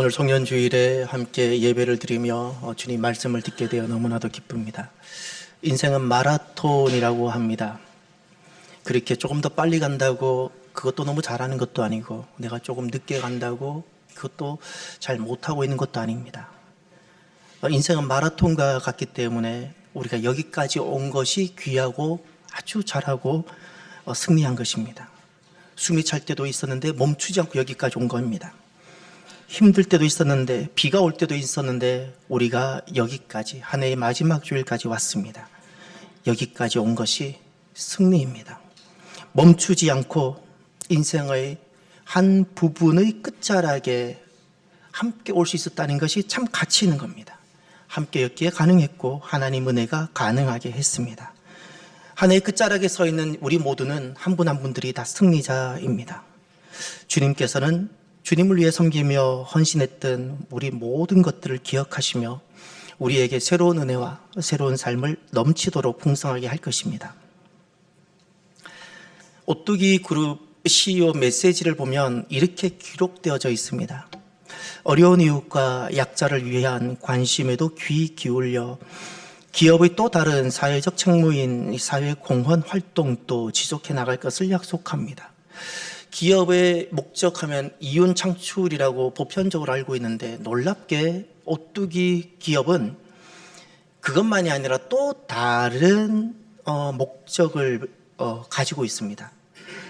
오늘 송년주일에 함께 예배를 드리며 주님 말씀을 듣게 되어 너무나도 기쁩니다. 인생은 마라톤이라고 합니다. 그렇게 조금 더 빨리 간다고 그것도 너무 잘하는 것도 아니고, 내가 조금 늦게 간다고 그것도 잘 못하고 있는 것도 아닙니다. 인생은 마라톤과 같기 때문에 우리가 여기까지 온 것이 귀하고 아주 잘하고 승리한 것입니다. 숨이 찰 때도 있었는데 멈추지 않고 여기까지 온 겁니다. 힘들 때도 있었는데, 비가 올 때도 있었는데, 우리가 여기까지, 한 해의 마지막 주일까지 왔습니다. 여기까지 온 것이 승리입니다. 멈추지 않고 인생의 한 부분의 끝자락에 함께 올 수 있었다는 것이 참 가치 있는 겁니다. 함께 여기에 가능했고 하나님 은혜가 가능하게 했습니다. 한 해의 끝자락에 서 있는 우리 모두는 한 분 한 분들이 다 승리자입니다. 주님께서는 주님을 위해 섬기며 헌신했던 우리 모든 것들을 기억하시며 우리에게 새로운 은혜와 새로운 삶을 넘치도록 풍성하게 할 것입니다. 오뚜기 그룹 CEO 메시지를 보면 이렇게 기록되어져 있습니다. 어려운 이웃과 약자를 위한 관심에도 귀 기울여 기업의 또 다른 사회적 책무인 사회공헌 활동도 지속해 나갈 것을 약속합니다. 기업의 목적하면 이윤 창출이라고 보편적으로 알고 있는데, 놀랍게 오뚜기 기업은 그것만이 아니라 또 다른 목적을 가지고 있습니다.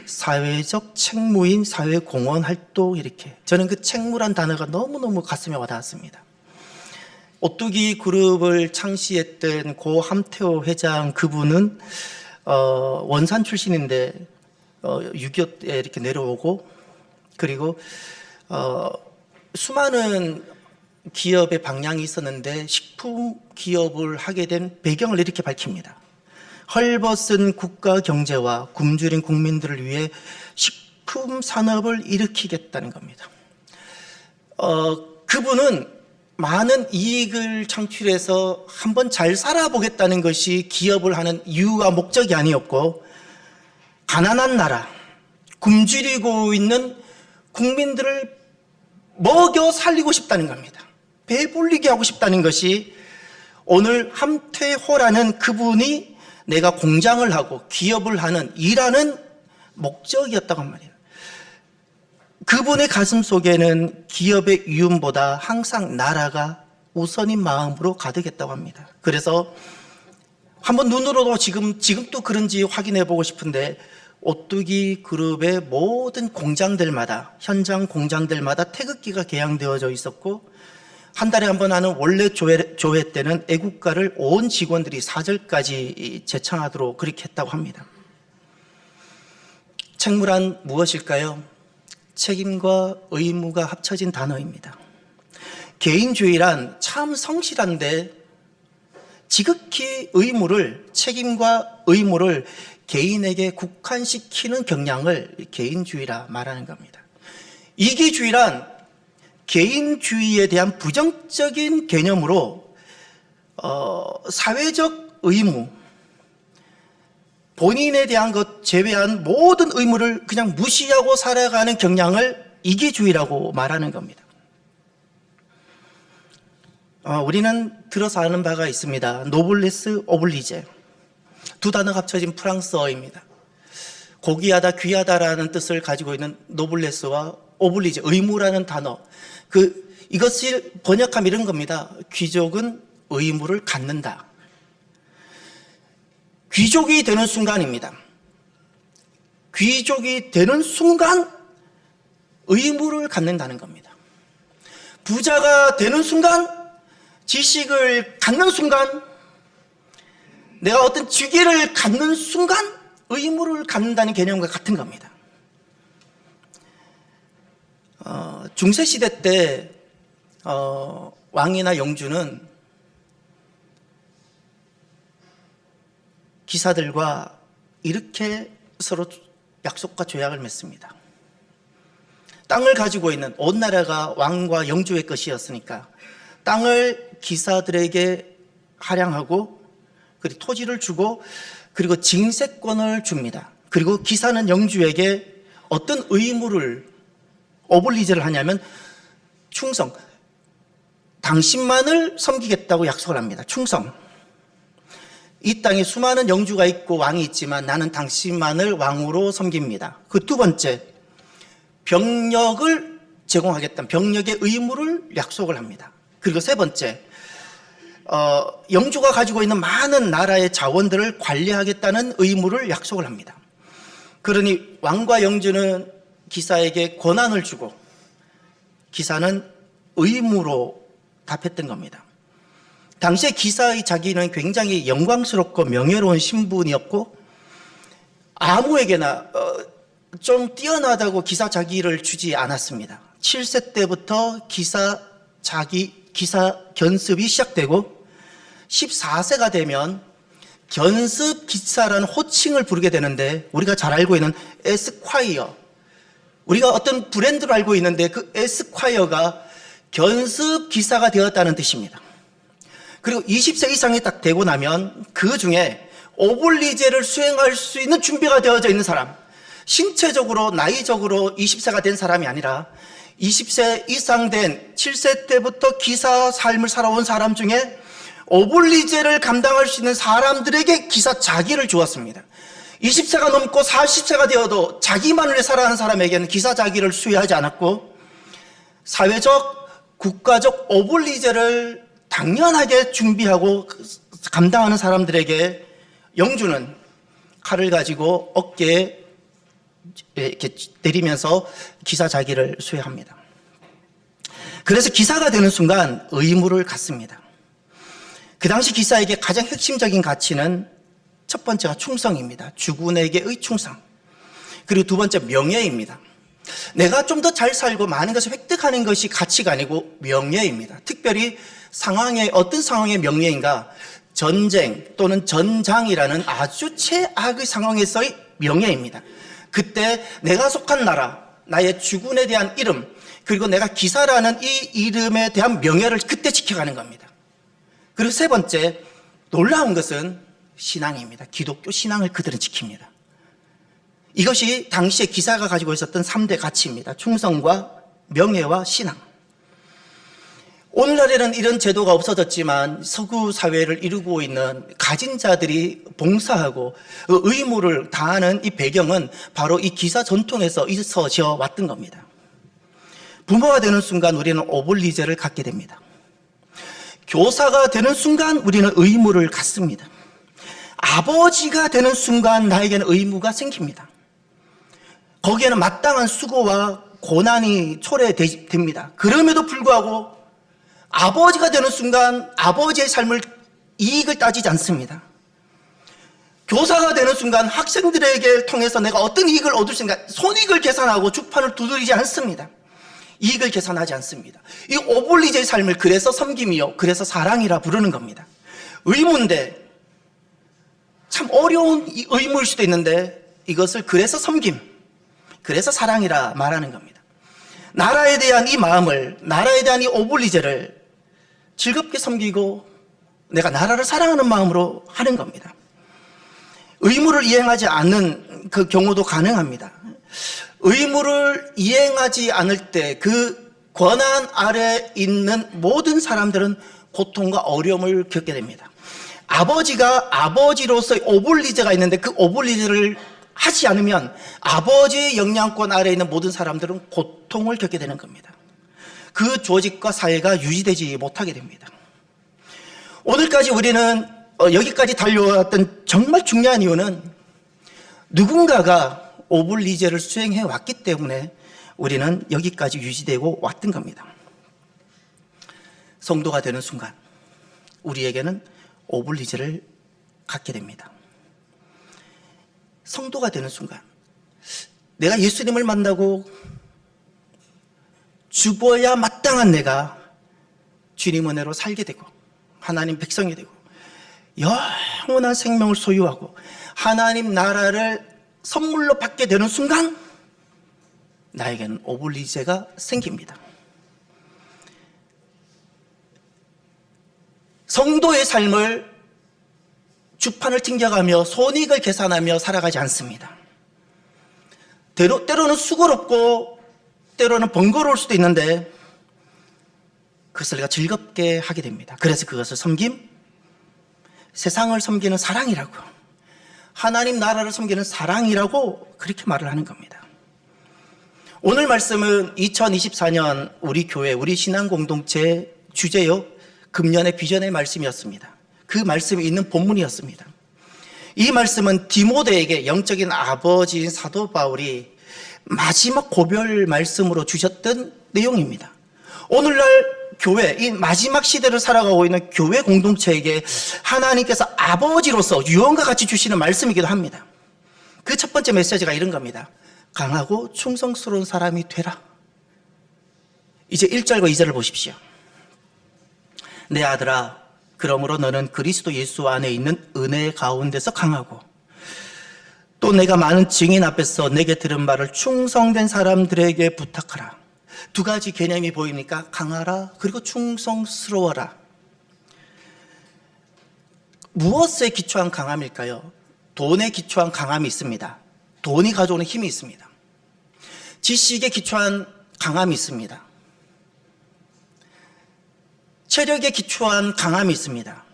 사회적 책무인 사회공헌 활동, 이렇게. 저는 그 책무란 단어가 너무너무 가슴에 와닿았습니다. 오뚜기 그룹을 창시했던 고 함태호 회장, 그분은 원산 출신인데 6.25 때 이렇게 내려오고, 그리고 수많은 기업의 방향이 있었는데 식품 기업을 하게 된 배경을 이렇게 밝힙니다. 헐벗은 국가 경제와 굶주린 국민들을 위해 식품 산업을 일으키겠다는 겁니다. 그분은 많은 이익을 창출해서 한번 잘 살아보겠다는 것이 기업을 하는 이유와 목적이 아니었고, 가난한 나라, 굶주리고 있는 국민들을 먹여 살리고 싶다는 겁니다. 배불리게 하고 싶다는 것이 오늘 함태호라는 그분이 내가 공장을 하고 기업을 하는, 일하는 목적이었다고 말이에요. 그분의 가슴 속에는 기업의 이윤보다 항상 나라가 우선인 마음으로 가득했다고 합니다. 그래서 한번 눈으로도 지금도 그런지 확인해 보고 싶은데, 오뚜기 그룹의 모든 공장들마다, 현장 공장들마다 태극기가 개양되어져 있었고, 한 달에 한 번 하는 원래 조회 때는 애국가를 온 직원들이 4절까지 제창하도록 그렇게 했다고 합니다. 책무란 무엇일까요? 책임과 의무가 합쳐진 단어입니다. 개인주의란 참 성실한데 지극히 책임과 의무를 개인에게 국한시키는 경향을 개인주의라 말하는 겁니다. 이기주의란 개인주의에 대한 부정적인 개념으로 사회적 의무, 본인에 대한 것 제외한 모든 의무를 그냥 무시하고 살아가는 경향을 이기주의라고 말하는 겁니다. 우리는 들어서 아는 바가 있습니다. 노블레스 오블리제, 두 단어가 합쳐진 프랑스어입니다. 고귀하다, 귀하다라는 뜻을 가지고 있는 노블레스와 오블리제, 의무라는 단어, 이것을 번역하면 이런 겁니다. 귀족은 의무를 갖는다. 귀족이 되는 순간입니다. 귀족이 되는 순간 의무를 갖는다는 겁니다. 부자가 되는 순간, 지식을 갖는 순간, 내가 어떤 직위를 갖는 순간 의무를 갖는다는 개념과 같은 겁니다. 중세시대 때 왕이나 영주는 기사들과 이렇게 서로 약속과 조약을 맺습니다. 땅을 가지고 있는, 온 나라가 왕과 영주의 것이었으니까 땅을 기사들에게 할양하고, 그리고 토지를 주고, 그리고 징세권을 줍니다. 그리고 기사는 영주에게 어떤 의무를, 오블리제를 하냐면 충성. 당신만을 섬기겠다고 약속을 합니다. 충성. 이 땅에 수많은 영주가 있고 왕이 있지만 나는 당신만을 왕으로 섬깁니다. 그 두 번째, 병력을 제공하겠다는 병력의 의무를 약속을 합니다. 그리고 세 번째, 영주가 가지고 있는 많은 나라의 자원들을 관리하겠다는 의무를 약속을 합니다. 그러니 왕과 영주는 기사에게 권한을 주고 기사는 의무로 답했던 겁니다. 당시에 기사의 자기는 굉장히 영광스럽고 명예로운 신분이었고 아무에게나 좀 뛰어나다고 기사 자기를 주지 않았습니다. 7세 때부터 기사 견습이 시작되고 14세가 되면 견습 기사라는 호칭을 부르게 되는데 우리가 잘 알고 있는 에스콰이어, 우리가 어떤 브랜드로 알고 있는데 그 에스콰이어가 견습 기사가 되었다는 뜻입니다. 그리고 20세 이상이 딱 되고 나면 그 중에 오블리제를 수행할 수 있는 준비가 되어져 있는 사람, 신체적으로 나이적으로 20세가 된 사람이 아니라 20세 이상 된 7세 때부터 기사 삶을 살아온 사람 중에 오블리제를 감당할 수 있는 사람들에게 기사 자기를 주었습니다. 20세가 넘고 40세가 되어도 자기만을 위해 살아가는 사람에게는 기사 자기를 수여하지 않았고 사회적, 국가적 오블리제를 당연하게 준비하고 감당하는 사람들에게 영주는 칼을 가지고 어깨에 이렇게 때리면서 기사 자기를 수여합니다. 그래서 기사가 되는 순간 의무를 갖습니다. 그 당시 기사에게 가장 핵심적인 가치는 첫 번째가 충성입니다. 주군에게의 충성. 그리고 두 번째 명예입니다. 내가 좀 더 잘 살고 많은 것을 획득하는 것이 가치가 아니고 명예입니다. 특별히 어떤 상황의 명예인가? 전쟁 또는 전장이라는 아주 최악의 상황에서의 명예입니다. 그때 내가 속한 나라, 나의 주군에 대한 이름, 그리고 내가 기사라는 이 이름에 대한 명예를 그때 지켜가는 겁니다. 그리고 세 번째, 놀라운 것은 신앙입니다. 기독교 신앙을 그들은 지킵니다. 이것이 당시에 기사가 가지고 있었던 3대 가치입니다. 충성과 명예와 신앙. 오늘날에는 이런 제도가 없어졌지만 서구 사회를 이루고 있는 가진 자들이 봉사하고 의무를 다하는 이 배경은 바로 이 기사 전통에서 있어져 왔던 겁니다. 부모가 되는 순간 우리는 오블리제를 갖게 됩니다. 교사가 되는 순간 우리는 의무를 갖습니다. 아버지가 되는 순간 나에게는 의무가 생깁니다. 거기에는 마땅한 수고와 고난이 초래됩니다. 그럼에도 불구하고 아버지가 되는 순간 아버지의 삶을 이익을 따지지 않습니다. 교사가 되는 순간 학생들에게 통해서 내가 어떤 이익을 얻을 수 있는가 손익을 계산하고 주판을 두드리지 않습니다. 이익을 계산하지 않습니다. 이 오블리제의 삶을 그래서 섬김이요 그래서 사랑이라 부르는 겁니다. 의무인데 참 어려운 의무일 수도 있는데 이것을 그래서 섬김, 그래서 사랑이라 말하는 겁니다. 나라에 대한 이 마음을, 나라에 대한 이 오블리제를 즐겁게 섬기고 내가 나라를 사랑하는 마음으로 하는 겁니다. 의무를 이행하지 않는 그 경우도 가능합니다. 의무를 이행하지 않을 때 그 권한 아래 있는 모든 사람들은 고통과 어려움을 겪게 됩니다. 아버지가 아버지로서의 오블리제가 있는데 그 오블리제를 하지 않으면 아버지의 영향권 아래에 있는 모든 사람들은 고통을 겪게 되는 겁니다. 그 조직과 사회가 유지되지 못하게 됩니다. 오늘까지 우리는 여기까지 달려왔던 정말 중요한 이유는 누군가가 오블리제를 수행해 왔기 때문에 우리는 여기까지 유지되고 왔던 겁니다. 성도가 되는 순간 우리에게는 오블리제를 갖게 됩니다. 성도가 되는 순간 내가 예수님을 만나고 죽어야 마땅한 내가 주님 은혜로 살게 되고 하나님 백성이 되고 영원한 생명을 소유하고 하나님 나라를 선물로 받게 되는 순간 나에게는 오블리제가 생깁니다. 성도의 삶을 주판을 튕겨가며 손익을 계산하며 살아가지 않습니다. 때로는 수고롭고 때로는 번거로울 수도 있는데 그것을 내가 즐겁게 하게 됩니다. 그래서 그것을 섬김, 세상을 섬기는 사랑이라고, 하나님 나라를 섬기는 사랑이라고 그렇게 말을 하는 겁니다. 오늘 말씀은 2024년 우리 교회, 우리 신앙 공동체 주제요, 금년의 비전의 말씀이었습니다. 그 말씀이 있는 본문이었습니다. 이 말씀은 디모데에게 영적인 아버지인 사도 바울이 마지막 고별 말씀으로 주셨던 내용입니다. 오늘날 교회, 이 마지막 시대를 살아가고 있는 교회 공동체에게 하나님께서 아버지로서 유언과 같이 주시는 말씀이기도 합니다. 그 첫 번째 메시지가 이런 겁니다. 강하고 충성스러운 사람이 되라. 이제 1절과 2절을 보십시오. 내 아들아, 그러므로 너는 그리스도 예수 안에 있는 은혜 가운데서 강하고, 또 내가 많은 증인 앞에서 내게 들은 말을 충성된 사람들에게 부탁하라. 두 가지 개념이 보입니까? 강하라, 그리고 충성스러워라. 무엇에 기초한 강함일까요? 돈에 기초한 강함이 있습니다. 돈이 가져오는 힘이 있습니다. 지식에 기초한 강함이 있습니다. 체력에 기초한 강함이 있습니다.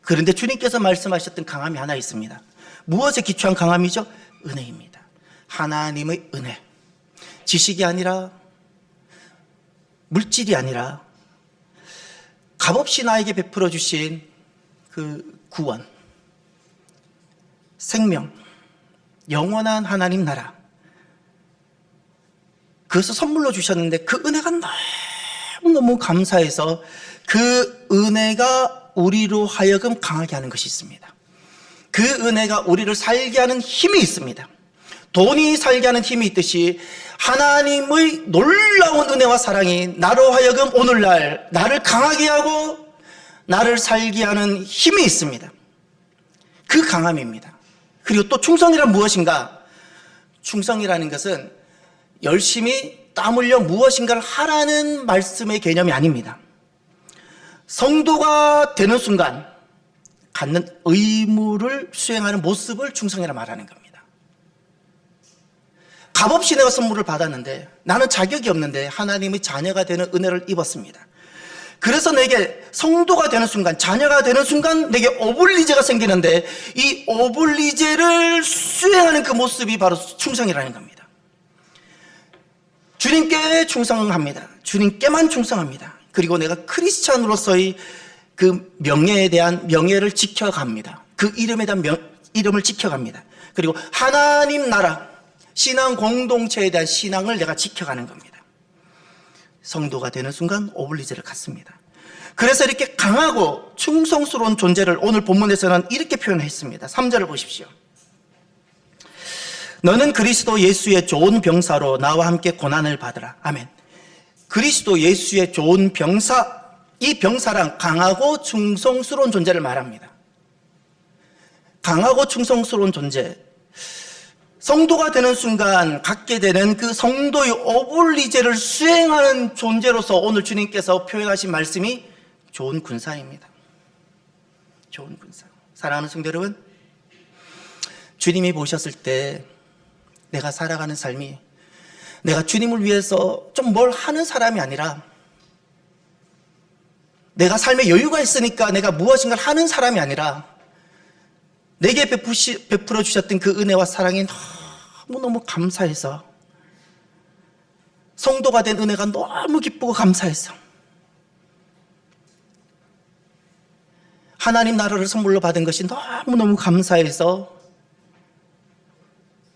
그런데 주님께서 말씀하셨던 강함이 하나 있습니다. 무엇에 기초한 강함이죠? 은혜입니다. 하나님의 은혜. 지식이 아니라, 물질이 아니라 값없이 나에게 베풀어 주신 그 구원, 생명, 영원한 하나님 나라, 그것을 선물로 주셨는데 그 은혜가 너무너무 감사해서 그 은혜가 우리로 하여금 강하게 하는 것이 있습니다. 그 은혜가 우리를 살게 하는 힘이 있습니다. 돈이 살게 하는 힘이 있듯이 하나님의 놀라운 은혜와 사랑이 나로 하여금 오늘날 나를 강하게 하고 나를 살게 하는 힘이 있습니다. 그 강함입니다. 그리고 또 충성이란 무엇인가? 충성이라는 것은 열심히 땀 흘려 무엇인가를 하라는 말씀의 개념이 아닙니다. 성도가 되는 순간 갖는 의무를 수행하는 모습을 충성이라 말하는 겁니다. 값없이 내가 선물을 받았는데, 나는 자격이 없는데 하나님의 자녀가 되는 은혜를 입었습니다. 그래서 내게 성도가 되는 순간, 자녀가 되는 순간 내게 오블리제가 생기는데, 이 오블리제를 수행하는 그 모습이 바로 충성이라는 겁니다. 주님께 충성합니다. 주님께만 충성합니다. 그리고 내가 크리스찬으로서의 그 명예에 대한 명예를 지켜갑니다. 그 이름에 대한 이름을 지켜갑니다. 그리고 하나님 나라, 신앙 공동체에 대한 신앙을 내가 지켜가는 겁니다. 성도가 되는 순간 오블리제를 갖습니다. 그래서 이렇게 강하고 충성스러운 존재를 오늘 본문에서는 이렇게 표현했습니다. 3절을 보십시오. 너는 그리스도 예수의 좋은 병사로 나와 함께 고난을 받으라. 아멘. 그리스도 예수의 좋은 병사, 이 병사란 강하고 충성스러운 존재를 말합니다. 강하고 충성스러운 존재, 성도가 되는 순간 갖게 되는 그 성도의 오블리제를 수행하는 존재로서 오늘 주님께서 표현하신 말씀이 좋은 군사입니다. 좋은 군사. 사랑하는 성도 여러분, 주님이 보셨을 때 내가 살아가는 삶이 내가 주님을 위해서 좀 뭘 하는 사람이 아니라, 내가 삶에 여유가 있으니까 내가 무엇인가를 하는 사람이 아니라, 내게 베풀어 주셨던 그 은혜와 사랑이 너무너무 감사해서, 성도가 된 은혜가 너무 기쁘고 감사해서, 하나님 나라를 선물로 받은 것이 너무너무 감사해서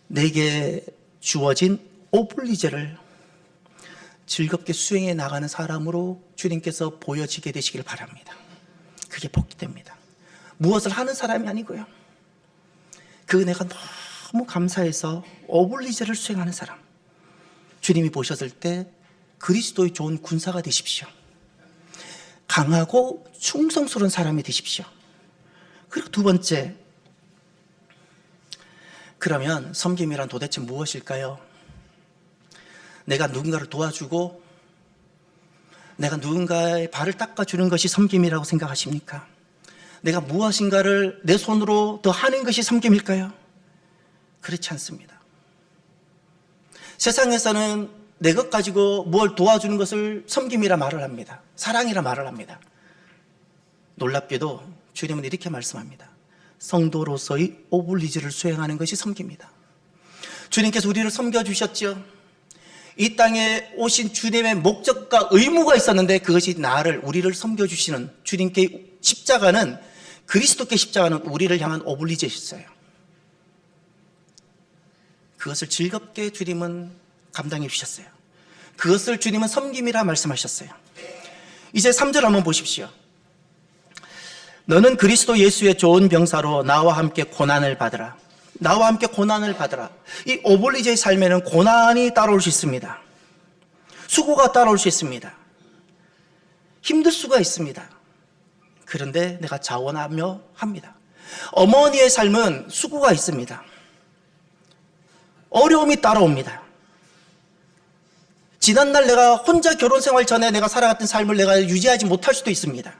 내게 주어진 오블리제를 즐겁게 수행해 나가는 사람으로 주님께서 보여지게 되시길 바랍니다. 그게 복이 됩니다. 무엇을 하는 사람이 아니고요, 그 은혜가 너무 감사해서 오블리제를 수행하는 사람, 주님이 보셨을 때 그리스도의 좋은 군사가 되십시오. 강하고 충성스러운 사람이 되십시오. 그리고 두 번째, 그러면 섬김이란 도대체 무엇일까요? 내가 누군가를 도와주고 내가 누군가의 발을 닦아주는 것이 섬김이라고 생각하십니까? 내가 무엇인가를 내 손으로 더 하는 것이 섬김일까요? 그렇지 않습니다. 세상에서는 내 것 가지고 뭘 도와주는 것을 섬김이라 말을 합니다. 사랑이라 말을 합니다. 놀랍게도 주님은 이렇게 말씀합니다. 성도로서의 오블리주를 수행하는 것이 섬깁니다. 주님께서 우리를 섬겨주셨죠. 이 땅에 오신 주님의 목적과 의무가 있었는데 그것이 우리를 섬겨주시는 주님께 십자가는, 그리스도께 십자가는 우리를 향한 오블리주였어요. 그것을 즐겁게 주님은 감당해 주셨어요. 그것을 주님은 섬김이라 말씀하셨어요. 이제 3절 한번 보십시오. 너는 그리스도 예수의 좋은 병사로 나와 함께 고난을 받으라. 나와 함께 고난을 받으라. 이 오블리주의 삶에는 고난이 따라올 수 있습니다. 수고가 따라올 수 있습니다. 힘들 수가 있습니다. 그런데 내가 자원하며 합니다. 어머니의 삶은 수고가 있습니다. 어려움이 따라옵니다. 지난날 내가 혼자 결혼 생활 전에 내가 살아갔던 삶을 내가 유지하지 못할 수도 있습니다.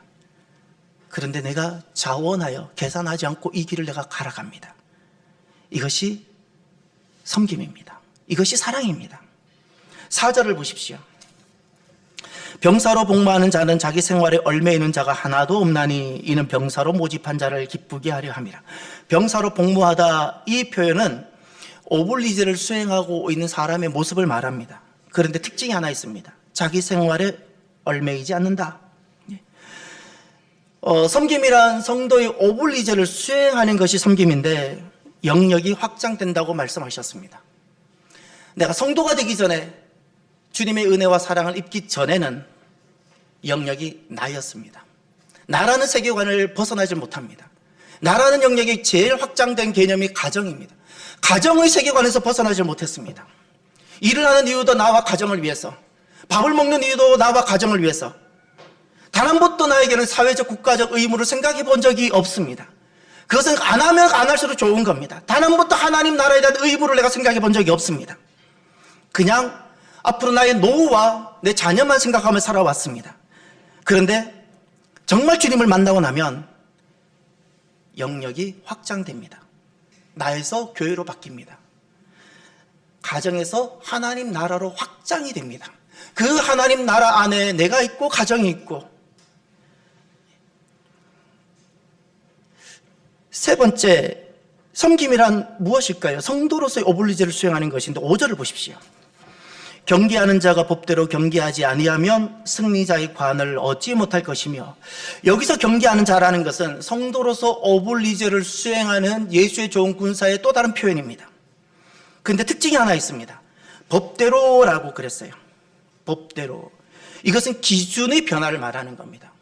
그런데 내가 자원하여 계산하지 않고 이 길을 내가 갈아갑니다. 이것이 섬김입니다. 이것이 사랑입니다. 4절을 보십시오. 병사로 복무하는 자는 자기 생활에 얽매이는 자가 하나도 없나니 이는 병사로 모집한 자를 기쁘게 하려 함이라. 병사로 복무하다, 이 표현은 오블리주를 수행하고 있는 사람의 모습을 말합니다. 그런데 특징이 하나 있습니다. 자기 생활에 얽매이지 않는다. 섬김이란 성도의 오블리주를 수행하는 것이 섬김인데 영역이 확장된다고 말씀하셨습니다. 내가 성도가 되기 전에, 주님의 은혜와 사랑을 입기 전에는 영역이 나였습니다. 나라는 세계관을 벗어나지 못합니다. 나라는 영역이 제일 확장된 개념이 가정입니다. 가정의 세계관에서 벗어나지 못했습니다. 일을 하는 이유도 나와 가정을 위해서, 밥을 먹는 이유도 나와 가정을 위해서, 단 한 번도 나에게는 사회적 국가적 의무를 생각해 본 적이 없습니다. 그것은 안 하면 안 할수록 좋은 겁니다. 단 한 번도 하나님 나라에 대한 의무를 내가 생각해 본 적이 없습니다. 그냥 앞으로 나의 노후와 내 자녀만 생각하며 살아왔습니다. 그런데 정말 주님을 만나고 나면 영역이 확장됩니다. 나에서 교회로 바뀝니다. 가정에서 하나님 나라로 확장이 됩니다. 그 하나님 나라 안에 내가 있고 가정이 있고. 세 번째, 섬김이란 무엇일까요? 성도로서의 오블리주를 수행하는 것인데 5절을 보십시오. 경계하는 자가 법대로 경계하지 아니하면 승리자의 관을 얻지 못할 것이며, 여기서 경계하는 자라는 것은 성도로서 오블리주를 수행하는 예수의 좋은 군사의 또 다른 표현입니다. 그런데 특징이 하나 있습니다. 법대로라고 그랬어요. 법대로. 이것은 기준의 변화를 말하는 겁니다.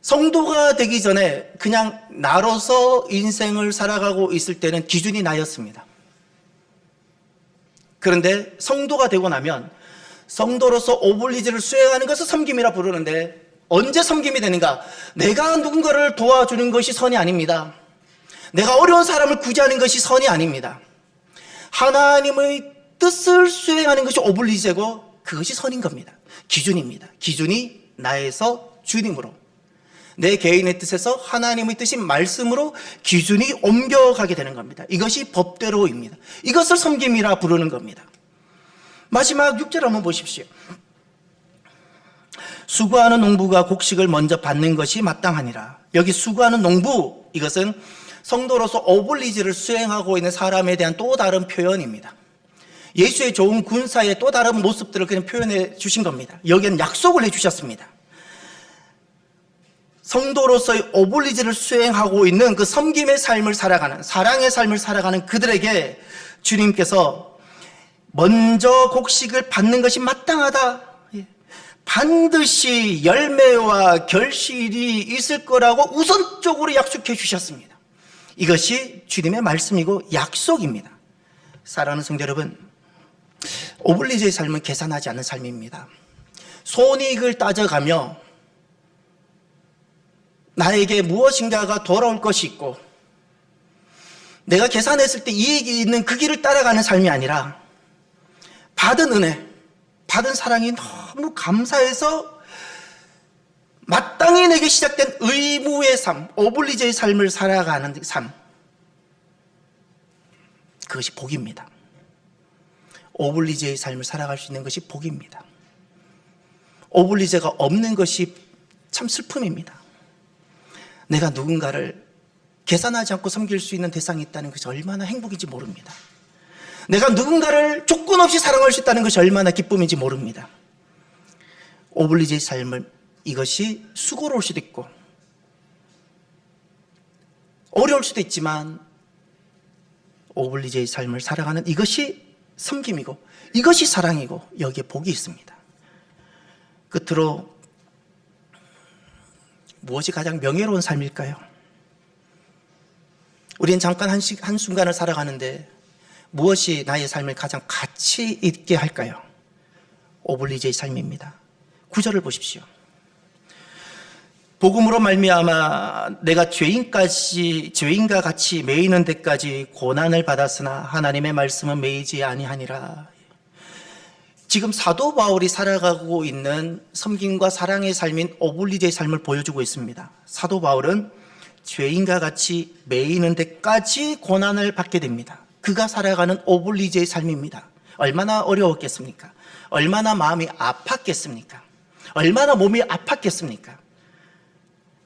성도가 되기 전에 그냥 나로서 인생을 살아가고 있을 때는 기준이 나였습니다. 그런데 성도가 되고 나면 성도로서 오블리주를 수행하는 것을 섬김이라 부르는데, 언제 섬김이 되는가? 내가 누군가를 도와주는 것이 선이 아닙니다. 내가 어려운 사람을 구제하는 것이 선이 아닙니다. 하나님의 뜻을 수행하는 것이 오블리주고 그것이 선인 겁니다. 기준입니다. 기준이 나에서 주님으로, 내 개인의 뜻에서 하나님의 뜻인 말씀으로 기준이 옮겨가게 되는 겁니다. 이것이 법대로입니다. 이것을 섬김이라 부르는 겁니다. 마지막 6절 한번 보십시오. 수고하는 농부가 곡식을 먼저 받는 것이 마땅하니라. 여기 수고하는 농부, 이것은 성도로서 오블리주를 수행하고 있는 사람에 대한 또 다른 표현입니다. 예수의 좋은 군사의 또 다른 모습들을 그냥 표현해 주신 겁니다. 여기는 약속을 해 주셨습니다. 성도로서의 오블리주를 수행하고 있는 그 섬김의 삶을 살아가는, 사랑의 삶을 살아가는 그들에게 주님께서 먼저 곡식을 받는 것이 마땅하다, 반드시 열매와 결실이 있을 거라고 우선적으로 약속해 주셨습니다. 이것이 주님의 말씀이고 약속입니다. 사랑하는 성도 여러분, 오블리주의 삶은 계산하지 않는 삶입니다. 손익을 따져가며 나에게 무엇인가가 돌아올 것이 있고 내가 계산했을 때 이익이 있는 그 길을 따라가는 삶이 아니라, 받은 은혜, 받은 사랑이 너무 감사해서 마땅히 내게 시작된 의무의 삶, 오블리주의 삶을 살아가는 삶, 그것이 복입니다. 오블리제의 삶을 살아갈 수 있는 것이 복입니다. 오블리제가 없는 것이 참 슬픔입니다. 내가 누군가를 계산하지 않고 섬길 수 있는 대상이 있다는 것이 얼마나 행복인지 모릅니다. 내가 누군가를 조건 없이 사랑할 수 있다는 것이 얼마나 기쁨인지 모릅니다. 오블리제의 삶을, 이것이 수고로울 수도 있고 어려울 수도 있지만 오블리제의 삶을 살아가는 이것이 섬김이고 이것이 사랑이고 여기에 복이 있습니다. 끝으로 무엇이 가장 명예로운 삶일까요? 우리는 잠깐 한순간을 살아가는데 무엇이 나의 삶을 가장 가치 있게 할까요? 오블리제의 삶입니다. 9절을 보십시오. 복음으로 말미암아 내가 죄인과 같이 매이는 데까지 고난을 받았으나 하나님의 말씀은 매이지 아니하니라. 지금 사도 바울이 살아가고 있는 섬김과 사랑의 삶인 오블리제의 삶을 보여주고 있습니다. 사도 바울은 죄인과 같이 매이는 데까지 고난을 받게 됩니다. 그가 살아가는 오블리제의 삶입니다. 얼마나 어려웠겠습니까? 얼마나 마음이 아팠겠습니까? 얼마나 몸이 아팠겠습니까?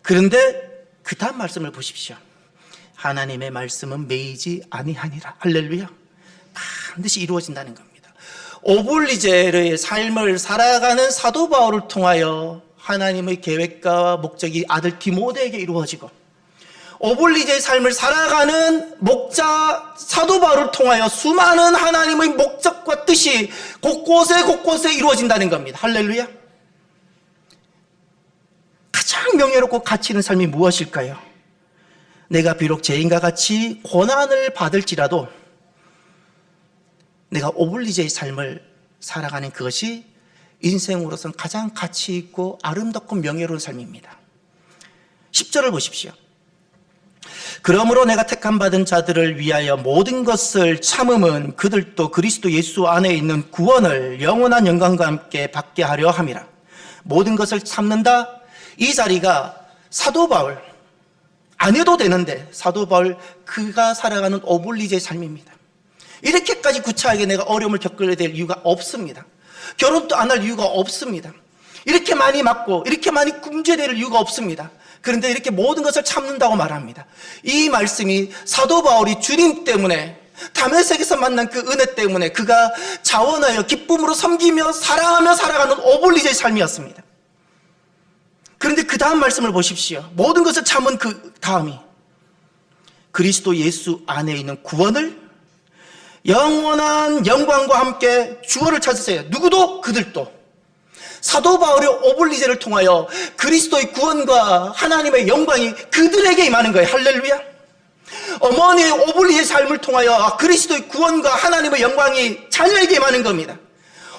그런데 그 다음 말씀을 보십시오. 하나님의 말씀은 매이지 아니하니라. 할렐루야. 반드시 이루어진다는 겁니다. 오블리제의 삶을 살아가는 사도 바울을 통하여 하나님의 계획과 목적이 아들 디모데에게 이루어지고, 오블리제의 삶을 살아가는 목자 사도 바울을 통하여 수많은 하나님의 목적과 뜻이 곳곳에 이루어진다는 겁니다. 할렐루야. 가장 명예롭고 가치 있는 삶이 무엇일까요? 내가 비록 죄인과 같이 고난을 받을지라도 내가 오블리제의 삶을 살아가는 그것이 인생으로서는 가장 가치 있고 아름답고 명예로운 삶입니다. 10절을 보십시오. 그러므로 내가 택함 받은 자들을 위하여 모든 것을 참음은 그들도 그리스도 예수 안에 있는 구원을 영원한 영광과 함께 받게 하려 함이라. 모든 것을 참는다. 이 자리가 사도 바울 안 해도 되는데 사도 바울 그가 살아가는 오블리제의 삶입니다. 이렇게까지 구차하게 내가 어려움을 겪어야 될 이유가 없습니다. 결혼도 안 할 이유가 없습니다. 이렇게 많이 맞고 이렇게 많이 굶주려야 이유가 없습니다. 그런데 이렇게 모든 것을 참는다고 말합니다. 이 말씀이 사도 바울이 주님 때문에 다메섹에서 만난 그 은혜 때문에 그가 자원하여 기쁨으로 섬기며 사랑하며 살아가는 오블리제의 삶이었습니다. 그런데 그 다음 말씀을 보십시오. 모든 것을 참은 그 다음이 그리스도 예수 안에 있는 구원을 영원한 영광과 함께 주어를 찾으세요. 누구도 그들도. 사도 바울의 오블리제를 통하여 그리스도의 구원과 하나님의 영광이 그들에게 임하는 거예요. 할렐루야. 어머니의 오블리제의 삶을 통하여 그리스도의 구원과 하나님의 영광이 자녀에게 임하는 겁니다.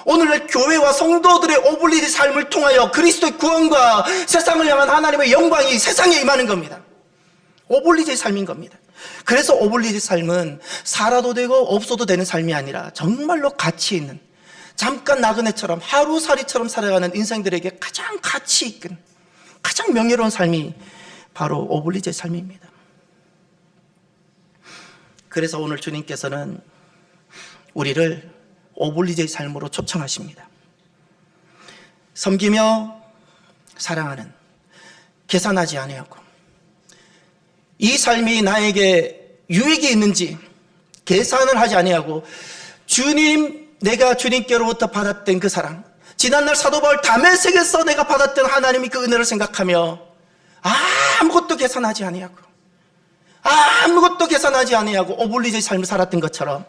오늘날 교회와 성도들의 오블리제의 삶을 통하여 그리스도의 구원과 세상을 향한 하나님의 영광이 세상에 임하는 겁니다. 오블리제의 삶인 겁니다. 그래서 오블리제의 삶은 살아도 되고 없어도 되는 삶이 아니라 정말로 가치 있는, 잠깐 나그네처럼 하루살이처럼 살아가는 인생들에게 가장 가치 있는, 가장 명예로운 삶이 바로 오블리제의 삶입니다. 그래서 오늘 주님께서는 우리를 오블리제의 삶으로 초청하십니다. 섬기며 사랑하는, 계산하지 아니하고 이 삶이 나에게 유익이 있는지 계산을 하지 아니하고 주님, 내가 주님께로부터 받았던 그 사랑, 지난날 사도 바울 다메섹에서 내가 받았던 하나님이 그 은혜를 생각하며 아무것도 계산하지 아니하고 오블리제의 삶을 살았던 것처럼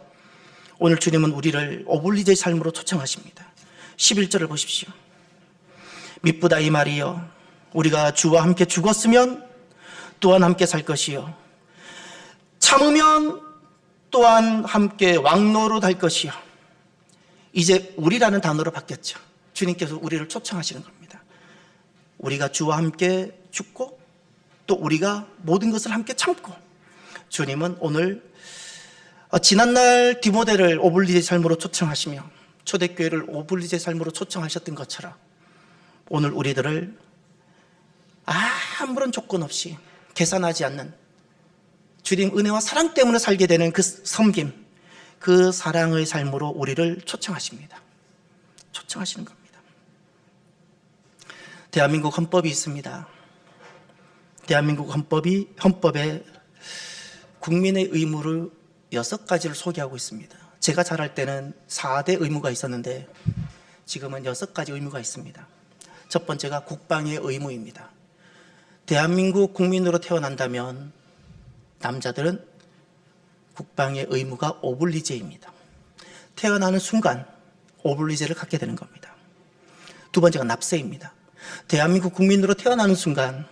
오늘 주님은 우리를 오블리제의 삶으로 초청하십니다. 11절을 보십시오. 미쁘다 이 말이요, 우리가 주와 함께 죽었으면 또한 함께 살 것이요, 참으면 또한 함께 왕노릇 할 것이요. 이제 우리라는 단어로 바뀌었죠. 주님께서 우리를 초청하시는 겁니다. 우리가 주와 함께 죽고 또 우리가 모든 것을 함께 참고, 주님은 오늘 지난날 디모데를 오블리제의 삶으로 초청하시며 초대교회를 오블리제의 삶으로 초청하셨던 것처럼 오늘 우리들을 아무런 조건 없이 계산하지 않는 주님 은혜와 사랑 때문에 살게 되는 그 섬김, 그 사랑의 삶으로 우리를 초청하십니다. 초청하시는 겁니다. 대한민국 헌법이 있습니다. 대한민국 헌법에 국민의 의무를 6가지를 소개하고 있습니다. 제가 자랄 때는 4대 의무가 있었는데 지금은 6가지 의무가 있습니다. 첫 번째가 국방의 의무입니다. 대한민국 국민으로 태어난다면 남자들은 국방의 의무가 오블리제입니다. 태어나는 순간 오블리제를 갖게 되는 겁니다. 두 번째가 납세입니다. 대한민국 국민으로 태어나는 순간,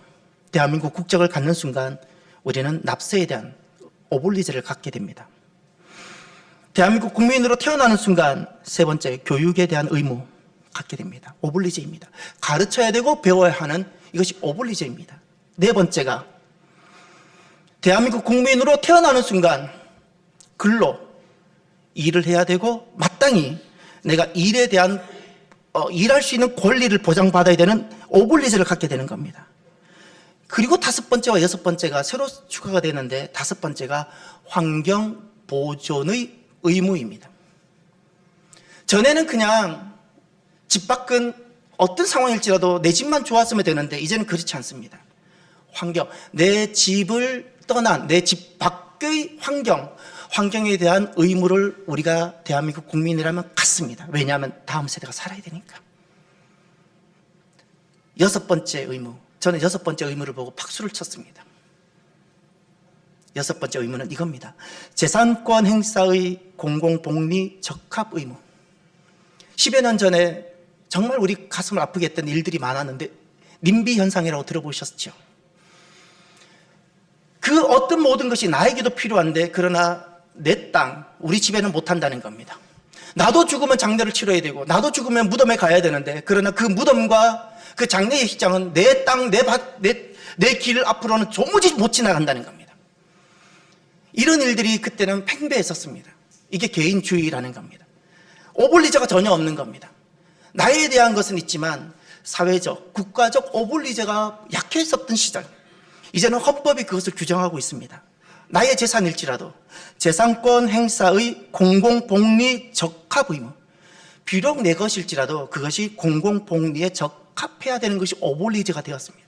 대한민국 국적을 갖는 순간 우리는 납세에 대한 오블리제를 갖게 됩니다. 대한민국 국민으로 태어나는 순간 세 번째, 교육에 대한 의무 갖게 됩니다. 오블리제입니다. 가르쳐야 되고 배워야 하는 이것이 오블리제입니다. 네 번째가 대한민국 국민으로 태어나는 순간 근로, 일을 해야 되고 마땅히 내가 일에 대한 일할 수 있는 권리를 보장받아야 되는 오블리제를 갖게 되는 겁니다. 그리고 다섯 번째와 여섯 번째가 새로 추가가 되는데 다섯 번째가 환경 보존의 의무입니다. 전에는 그냥 집 밖은 어떤 상황일지라도 내 집만 좋았으면 되는데 이제는 그렇지 않습니다. 환경, 내 집을 떠난 내 집 밖의 환경에 대한 의무를 우리가 대한민국 국민이라면 갖습니다. 왜냐하면 다음 세대가 살아야 되니까. 여섯 번째 의무, 저는 여섯 번째 의무를 보고 박수를 쳤습니다. 여섯 번째 의무는 이겁니다. 재산권 행사의 공공복리 적합 의무. 10여 년 전에 정말 우리 가슴을 아프게 했던 일들이 많았는데 님비 현상이라고 들어보셨죠? 그 어떤 모든 것이 나에게도 필요한데 그러나 내 땅, 우리 집에는 못한다는 겁니다. 나도 죽으면 장례를 치러야 되고 나도 죽으면 무덤에 가야 되는데 그러나 그 무덤과 그 장례 예식장은 내 땅, 내 길 앞으로는 도무지 못 지나간다는 겁니다. 이런 일들이 그때는 팽배했었습니다. 이게 개인주의라는 겁니다. 오블리제가 전혀 없는 겁니다. 나에 대한 것은 있지만 사회적, 국가적 오블리제가 약했었던 시절, 이제는 헌법이 그것을 규정하고 있습니다. 나의 재산일지라도 재산권 행사의 공공복리 적합 의무, 비록 내 것일지라도 그것이 공공복리에 적합해야 되는 것이 오블리제가 되었습니다.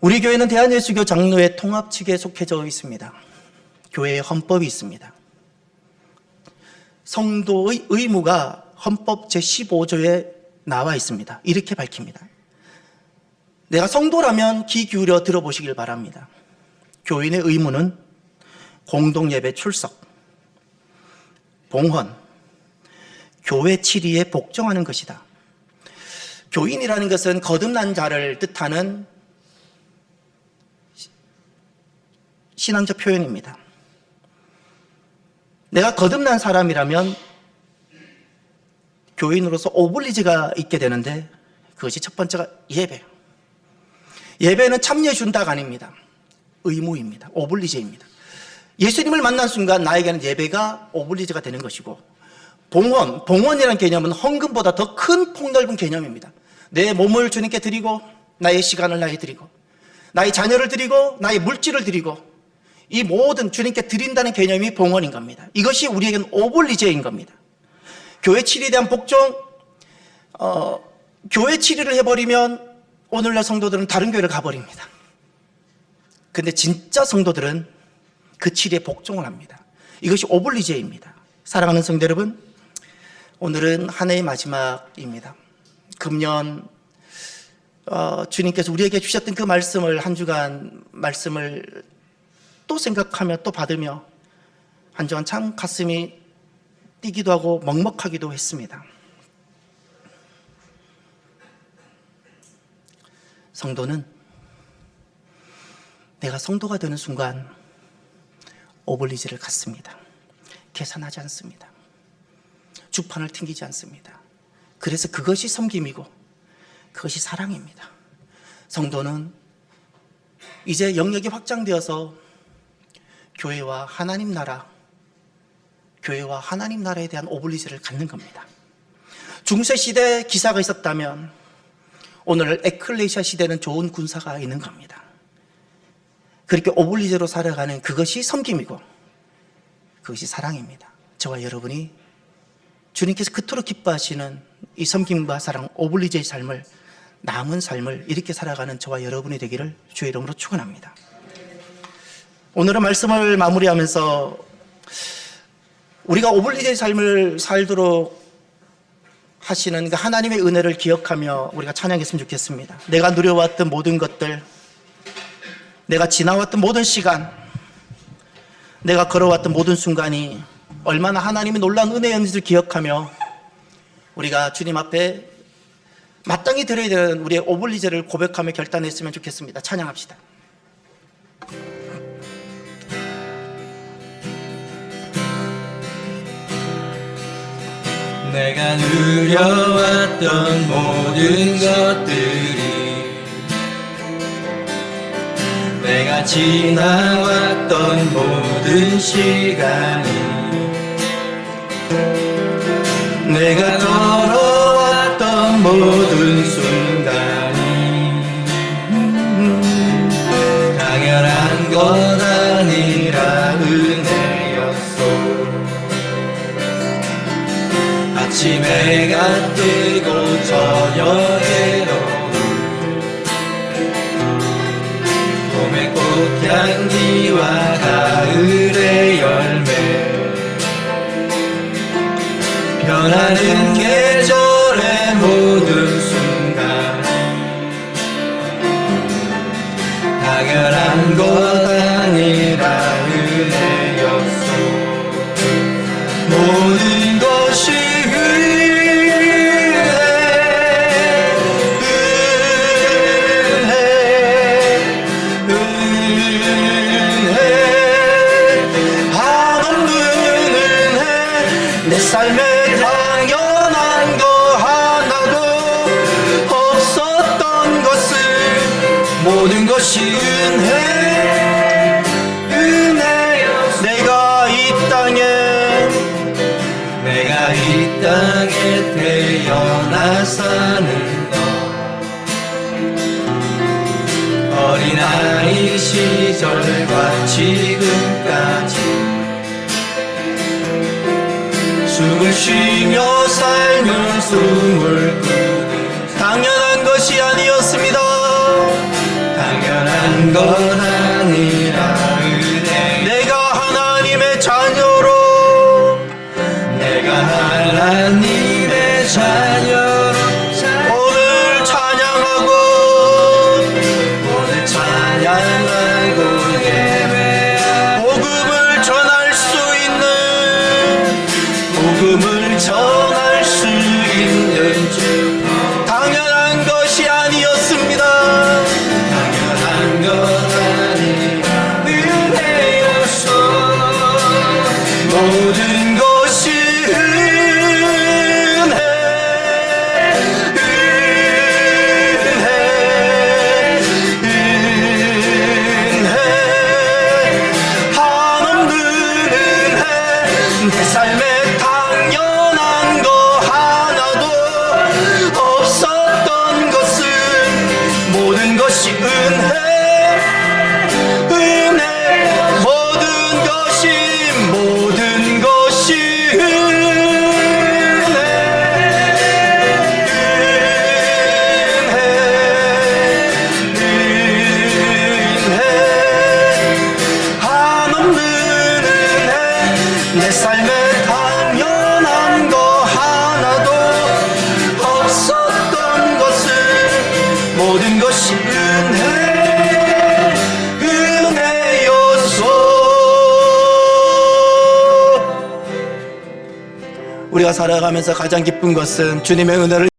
우리 교회는 대한예수교 장로회 통합 측에 속해져 있습니다. 교회의 헌법이 있습니다. 성도의 의무가 헌법 제15조에 나와 있습니다. 이렇게 밝힙니다. 내가 성도라면 귀 기울여 들어보시길 바랍니다. 교인의 의무는 공동예배 출석, 봉헌, 교회 치리에 복종하는 것이다. 교인이라는 것은 거듭난 자를 뜻하는 신앙적 표현입니다. 내가 거듭난 사람이라면 교인으로서 오블리지가 있게 되는데 그것이 첫 번째가 예배. 예배는 참여해 준다가 아닙니다. 의무입니다. 오블리제입니다. 예수님을 만난 순간 나에게는 예배가 오블리제가 되는 것이고 봉헌이라는 개념은 헌금보다 더 큰 폭넓은 개념입니다. 내 몸을 주님께 드리고 나의 시간을 나에 드리고 나의 자녀를 드리고 나의 물질을 드리고 이 모든 주님께 드린다는 개념이 봉헌인 겁니다. 이것이 우리에게는 오블리제인 겁니다. 교회 치리에 대한 복종, 교회 치리를 해버리면 오늘날 성도들은 다른 교회를 가버립니다. 근데 진짜 성도들은 그 치리에 복종을 합니다. 이것이 오블리제입니다. 사랑하는 성도 여러분, 오늘은 한 해의 마지막입니다. 금년 주님께서 우리에게 주셨던 그 말씀을 한 주간 말씀을 또 생각하며 또 받으며 한 주간 참 가슴이 뛰기도 하고 먹먹하기도 했습니다. 성도는 내가 성도가 되는 순간 오블리지를 갖습니다. 계산하지 않습니다. 주판을 튕기지 않습니다. 그래서 그것이 섬김이고 그것이 사랑입니다. 성도는 이제 영역이 확장되어서 교회와 하나님 나라에 대한 오블리제를 갖는 겁니다. 중세 시대 기사가 있었다면 오늘 에클레시아 시대는 좋은 군사가 있는 겁니다. 그렇게 오블리제로 살아가는 그것이 섬김이고 그것이 사랑입니다. 저와 여러분이 주님께서 그토록 기뻐하시는 이 섬김과 사랑, 오블리제의 삶을, 남은 삶을 이렇게 살아가는 저와 여러분이 되기를 주의 이름으로 축원합니다. 오늘은 말씀을 마무리하면서 우리가 오블리제의 삶을 살도록 하시는 그 하나님의 은혜를 기억하며 우리가 찬양했으면 좋겠습니다. 내가 누려왔던 모든 것들, 내가 지나왔던 모든 시간, 내가 걸어왔던 모든 순간이 얼마나 하나님의 놀라운 은혜였는지를 기억하며 우리가 주님 앞에 마땅히 드려야 되는 우리의 오블리제를 고백하며 결단했으면 좋겠습니다. 찬양합시다. 내가 누려왔던 모든 것들이, 내가 지나왔던 모든 시간이, 내가 걸어왔던 모든 순간이 당연한 것 아니라 은혜였소. 아침에 해가 뜨고 저녁에도 봄의 꽃향기와 가을의 열매, 변하는 계절의 모든 순간 당연한 것 아니라 은혜였소. 모든 것이 내 삶에 당연한 거 하나도 없었던 것을, 모든 것이 은혜, 은혜였어. 내가 이 땅에 태어나 사는 것, 어린아이 시절과 지금까지 숨을 쉬며 살면 숨을 꾸는 당연한 것이 아니었습니다. 당연한 것 아니라 은혜. 내가 하나님의 자녀로, 내가 하나님의 자녀로 오늘 찬양하고, 오늘 찬양하고 예배하고 복음을 전할 수 있는, 복음을 전할 수 있는 주. 당연한 것이 아니었습니다. 당연한 것 아니라 은혜였소. 모든 것이 은혜, 은혜, 한없는 은혜. 내 삶에 당연한 거 하나도 없었던 것을, 모든 것이 은혜, 은혜, 모든 것이 한없는 은혜. 내 삶에 당연한 거 하나도 없었던 것을, 모든 것이 은혜, 은혜였소. 우리가 살아가면서 가장 기쁜 것은 주님의 은혜를